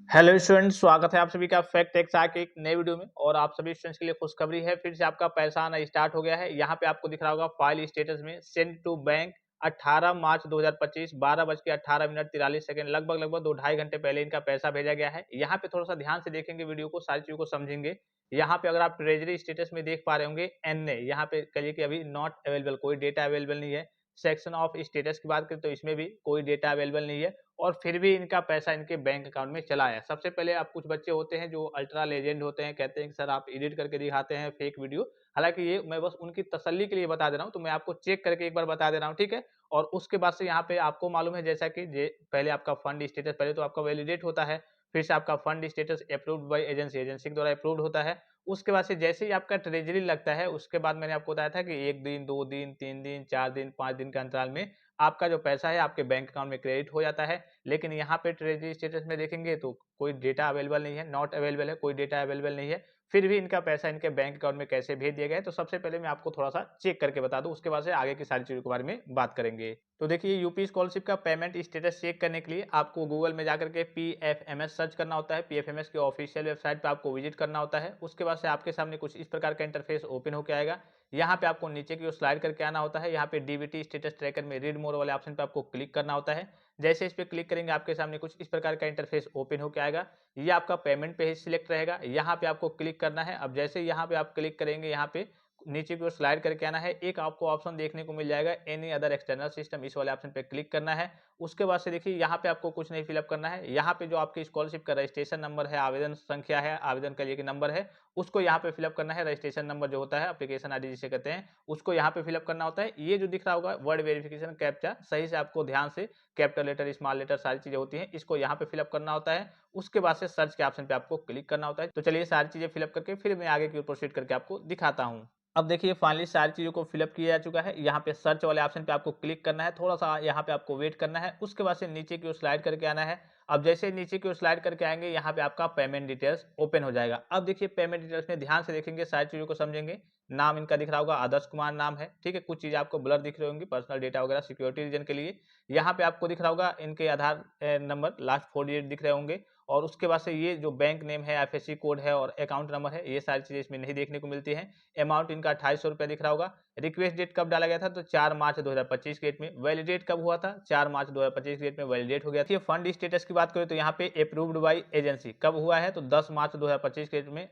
Hello students, स्वागत है आप सभी का फैक्ट एक्स के एक नए वीडियो में। और आप सभी स्टूडेंट्स के लिए खुशखबरी है, फिर से आपका पैसा आना स्टार्ट हो गया है। यहाँ पे आपको दिख रहा होगा फाइल स्टेटस में सेंड टू बैंक 18 मार्च 2025 12:18 43 सेकंड, लगभग 2 ढाई घंटे पहले इनका पैसा भेजा गया है। यहाँ पे थोड़ा सा ध्यान से देखेंगे वीडियो को, सारी चीजों को समझेंगे। यहाँ पे अगर आप ट्रेजरी स्टेटस में देख पा रहे होंगे NA, यहाँ पे कहिए कि अभी नॉट अवेलेबल, कोई डेटा अवेलेबल नहीं है। सेक्शन ऑफ स्टेटस की बात करें तो इसमें भी कोई डेटा अवेलेबल नहीं है, और फिर भी इनका पैसा इनके बैंक अकाउंट में चला है। सबसे पहले आप, कुछ बच्चे होते हैं जो अल्ट्रा लेजेंड होते हैं, कहते हैं कि सर आप एडिट करके दिखाते हैं फेक वीडियो। हालांकि ये मैं बस उनकी तसल्ली के लिए बता दे रहा हूँ, तो मैं आपको चेक करके एक बार बता दे रहा हूँ, ठीक है। और उसके बाद से यहाँ पे आपको मालूम है, जैसा कि पहले आपका फंड स्टेटस, पहले तो आपका वैलिडेट होता है, फिर से आपका fund status approved by agency, agency के द्वारा अप्रूव्ड होता है। उसके बाद से जैसे ही आपका ट्रेजरी लगता है, उसके बाद मैंने आपको बताया था कि 1 दिन 2 दिन 3 दिन 4 दिन 5 दिन के अंतराल में आपका जो पैसा है आपके बैंक अकाउंट में क्रेडिट हो जाता है। लेकिन यहाँ पे ट्रेजरी स्टेटस में देखेंगे तो कोई डेटा अवेलेबल नहीं है, नॉट अवेलेबल है, कोई डेटा अवेलेबल नहीं है। फिर भी इनका पैसा इनके बैंक अकाउंट में कैसे भेज दिया गया है, तो सबसे पहले मैं आपको थोड़ा सा चेक करके बता दूं, उसके बाद से आगे की सारी चीजों के बारे में बात करेंगे। तो देखिए, यूपी स्कॉलरशिप का पेमेंट स्टेटस चेक करने के लिए आपको गूगल में जाकर के PFMS सर्च करना होता है। PFMS के ऑफिशियल वेबसाइट पे आपको विजिट करना होता है। उसके बाद से आपके सामने कुछ इस प्रकार का इंटरफेस ओपन होकर आएगा। यहाँ पे आपको नीचे की ओर स्लाइड करके आना होता है। यहाँ पे डीबीटी स्टेटस ट्रैकर में रीड मोर वाले ऑप्शन पे आपको क्लिक करना होता है। जैसे इस पे क्लिक करेंगे, आपके सामने कुछ इस प्रकार का इंटरफेस ओपन होकर आएगा। ये आपका पेमेंट पेज सिलेक्ट रहेगा, यहाँ पे आपको क्लिक करना है। अब जैसे यहाँ पे आप क्लिक करेंगे, यहाँ पे नीचे की ओर स्लाइड करके आना है। एक आपको ऑप्शन देखने को मिल जाएगा एनी अदर एक्सटर्नल सिस्टम, इस वाले ऑप्शन पे क्लिक करना है। उसके बाद से देखिए, यहाँ पे आपको कुछ नहीं फिलअप करना है। यहाँ पे जो आपकी स्कॉलरशिप का रजिस्ट्रेशन नंबर है, आवेदन संख्या है, आवेदन के लिए नंबर है, उसको यहाँ पे फिलअप करना है। रजिस्ट्रेशन नंबर जो होता है, एप्लीकेशन आईडी जिसे कहते हैं, उसको यहाँ पे फिलअप करना होता है। ये जो दिख रहा होगा वर्ड वेरिफिकेशन कैप्चा, सही से आपको ध्यान से, कैपिटल लेटर स्मॉल लेटर सारी चीजें होती हैं, इसको यहाँ पे फिलअप करना होता है। उसके बाद से सर्च के ऑप्शन पे आपको क्लिक करना होता है। तो चलिए सारी चीजें फिलअप करके फिर मैं आगे की ओर प्रोसीड करके आपको दिखाता हूँ। अब देखिए, फाइनली सारी चीज़ों को फिलअप किया जा चुका है। यहाँ पे सर्च वाले ऑप्शन पे आपको क्लिक करना है, थोड़ा-सा यहाँ पे आपको वेट करना है। उसके बाद से नीचे की ओर स्लाइड करके आना है। अब जैसे नीचे की ओर स्लाइड करके आएँगे, यहाँ पे आपका पेमेंट डिटेल्स ओपन हो जाएगा। अब देखिए, पेमेंट डिटेल्स में ध्यान से देखेंगे, सारी चीज़ों को समझेंगे। नाम इनका दिख रहा होगा, आदर्श कुमार नाम है, ठीक है। कुछ चीज़ें आपको ब्लर दिख रही होंगी, पर्सनल डेटा वगैरह सिक्योरिटी रीजन के लिए। यहाँ पे आपको दिख रहा होगा इनके आधार नंबर लास्ट 4 डिजिट दिख रहे होंगे। और उसके बाद से ये जो बैंक नेम है, IFSC कोड है और अकाउंट नंबर है, ये सारी चीज़ें इसमें नहीं देखने को मिलती हैं। अमाउंट इनका 2800 रुपया दिख रहा होगा। रिक्वेस्ट डेट कब डाला गया था, तो 4 मार्च 2025 के डेट में। वैलिडेट कब हुआ था, 4 मार्च 2025 के डेट में वैलिडेट हो गया था। फंड स्टेटस की बात करें तो यहाँ पे अप्रूव्ड बाय एजेंसी कब हुआ है, तो 10 मार्च 2025 के डेट में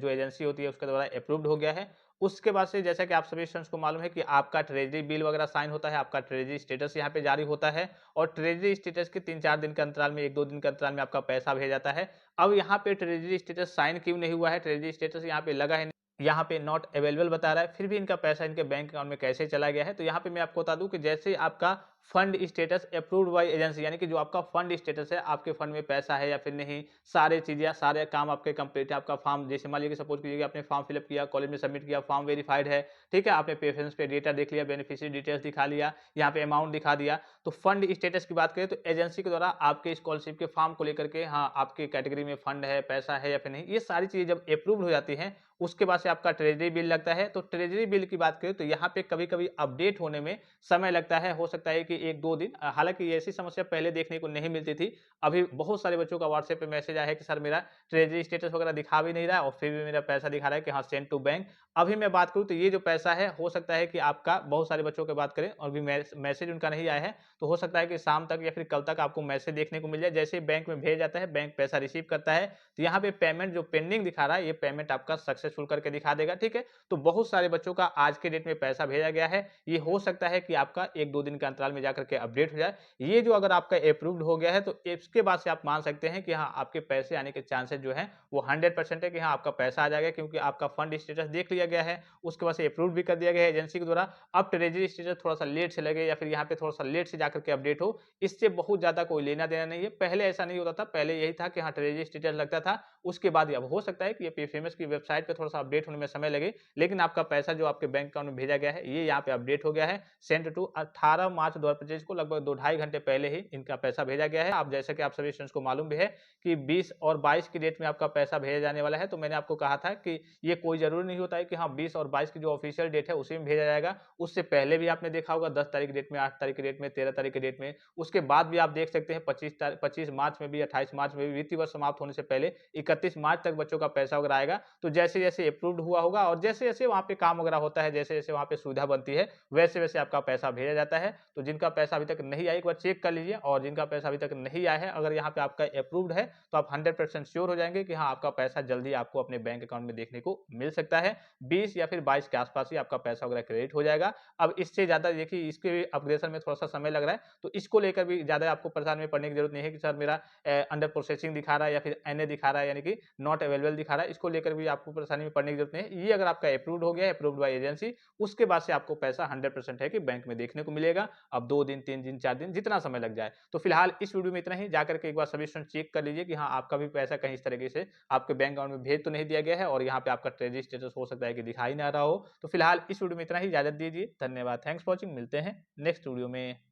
जो एजेंसी होती है उसके द्वारा अप्रूव्ड हो गया है। उसके बाद से जैसा कि आप सभी स्टूडेंट्स को मालूम है कि आपका ट्रेजरी बिल वगैरह साइन होता है, आपका ट्रेजरी स्टेटस यहाँ पे जारी होता है। और ट्रेजरी स्टेटस के 3-4 दिन के अंतराल में, 1-2 दिन के अंतराल में आपका पैसा भेजा जाता है। अब यहाँ पे ट्रेजरी स्टेटस साइन क्यों नहीं हुआ है, ट्रेजरी स्टेटस यहाँ पे लगा है, यहाँ पे नॉट अवेलेबल बता रहा है, फिर भी इनका पैसा इनके बैंक अकाउंट में कैसे चला गया है। तो यहाँ पे मैं आपको बता दूं कि जैसे आपका fund status approved by agency, यानी कि जो आपका फंड स्टेटस है, आपके फंड में पैसा है या फिर नहीं, सारे चीजें, सारे काम आपके कंप्लीट है। आपका फॉर्म, जैसे मान लीजिए सपोज कीजिए आपने फॉर्म फिलअप किया, कॉलेज में सबमिट किया, फॉर्म वेरीफाइड है, ठीक है। आपने प्रेफरेंस पे डेटा देख लिया, बेनिफिशियरी डिटेल्स दिखा लिया, यहाँ पे अमाउंट दिखा दिया। तो फंड स्टेटस की बात करें तो एजेंसी के द्वारा आपके स्कॉलरशिप के फॉर्म को लेकर के, हाँ आपके कैटेगरी में फंड है, पैसा है या फिर नहीं, ये सारी चीजें जब अप्रूव्ड हो जाती हैं, उसके बाद से आपका ट्रेजरी बिल लगता है। तो ट्रेजरी बिल की बात करें तो यहाँ पे कभी-कभी अपडेट होने में समय लगता है, हो सकता है कि 1-2 दिन। हालांकि ऐसी समस्या पहले देखने को नहीं मिलती थी। अभी बहुत सारे बच्चों का व्हाट्सएप पे मैसेज आया है कि सर मेरा ट्रेजरी स्टेटस वगैरह दिखा भी नहीं रहा है और फिर भी मेरा पैसा दिखा रहा है कि हाँ सेंड टू बैंक। अभी मैं बात करूँ तो ये जो पैसा है, हो सकता है कि आपका, बहुत सारे बच्चों की बात करें और भी मैसेज उनका नहीं आया है, तो हो सकता है कि शाम तक या फिर कल तक आपको मैसेज देखने को मिल जाए। जैसे ही बैंक में भेज जाता है, बैंक पैसा रिसीव करता है, तो यहाँ पे पेमेंट जो पेंडिंग दिखा रहा है, ये पेमेंट आपका सक्सेसफुल करके दिखा देगा, ठीक है। तो बहुत सारे बच्चों का आज के डेट में पैसा भेजा गया है। ये हो सकता है कि आपका 1-2 दिन के अंतराल में जाकर के अपडेट हो जाए। ये जो अगर आपका अप्रूव्ड हो गया है, तो इसके बाद से आप मान सकते हैं कि हाँ आपके पैसे आने के चांसेस जो है वो 100% है कि हाँ आपका पैसा आ जाएगा, क्योंकि आपका फंड स्टेटस देख लिया गया है, उसके बाद से अप्रूव भी कर दिया गया है एजेंसी के द्वारा। अब ट्रेजरी स्टेटस थोड़ा सा लेट से लगे या फिर यहाँ पे थोड़ा सा लेट से जाकर के अपडेट हो, इससे बहुत ज्यादा कोई लेना देना नहीं है। पहले ऐसा नहीं होता था, पहले यही था कि हाँ ट्रेजरी स्टेटस लगता था, उसके बाद अब हो सकता है कि ये पीएफएमएस की वेबसाइट पे थोड़ा सा अपडेट होने में समय लगे, लेकिन आपका पैसा जो आपके बैंक अकाउंट में भेजा गया है ये यहाँ पे अपडेट हो गया है। सेंड टू 18 मार्च 2025 को लगभग 2 ढाई घंटे पहले ही इनका पैसा भेजा गया है। आप जैसे कि आप सभी स्टूडेंट्स को मालूम भी है कि 20 और 22 की डेट में आपका पैसा भेजा जाने वाला है। तो मैंने आपको कहा था कि ये कोई ज़रूरी नहीं होता है कि हाँ 20 और 22 की जो ऑफिशियल डेट है उसी में भेजा जाएगा। उससे पहले भी आपने देखा होगा 10 तारीख की डेट में, 8 तारीख की डेट में, 13 तारीख की डेट में। उसके बाद भी आप देख सकते हैं 25 मार्च में भी, 28 मार्च में भी, वित्तीय वर्ष समाप्त होने से पहले 31 मार्च तक बच्चों का पैसा वगैरह आएगा। तो जैसे-जैसे अप्रूव्ड हुआ होगा और जैसे-जैसे वहाँ पे काम वगैरह होता है, जैसे-जैसे वहाँ पे सुविधा बनती है, वैसे-वैसे आपका पैसा भेजा जाता है। तो जिनका पैसा अभी तक नहीं आया एक बार चेक कर लीजिए, और जिनका पैसा अभी तक नहीं आया है अगर यहाँ पे आपका अप्रूव्ड है तो आप 100% श्योर हो जाएँगे कि हाँ, आपका पैसा जल्दी आपको अपने बैंक अकाउंट में देखने को मिल सकता है। 20 या फिर 22 के आस-पास ही आपका पैसा वगैरह क्रेडिट हो जाएगा। अब इससे ज़्यादा देखिए इसके अपग्रेडेशन में थोड़ा-सा समय लग रहा है, तो इसको लेकर भी ज़्यादा आपको परेशानी में पड़ने की ज़रूरत नहीं है कि सर मेरा अंडर प्रोसेसिंग दिखा रहा है या फिर एनए दिखा रहा है, यानी कि नॉट अवेलेबल दिखा रहा है। इसको लेकर भी आपको परेशानी में पड़ने की ज़रूरत नहीं है। ये अगर आपका अप्रूव्ड हो गया है, अप्रूव्ड बाय एजेंसी, उसके बाद से आपको पैसा 100% है कि बैंक में देखने को मिलेगा। अब 2 दिन, 3 दिन, 4 दिन जितना समय लग जाए। तो फिलहाल इस वीडियो में इतना ही। जाकर के एक बार सभी स्टूडेंट चेक कर लीजिए कि हाँ, आपका भी पैसा कहीं इस तरीके से आपके बैंक अकाउंट में भेज तो नहीं दिया गया है और यहाँ पे आपका ट्रेजरी स्टेटस हो सकता है कि दिखाई ना रहा हो। तो फिलहाल इस वीडियो में इतना ही। इजाज़त दीजिए। धन्यवाद। Thanks for watching. मिलते हैं नेक्स्ट वीडियो में।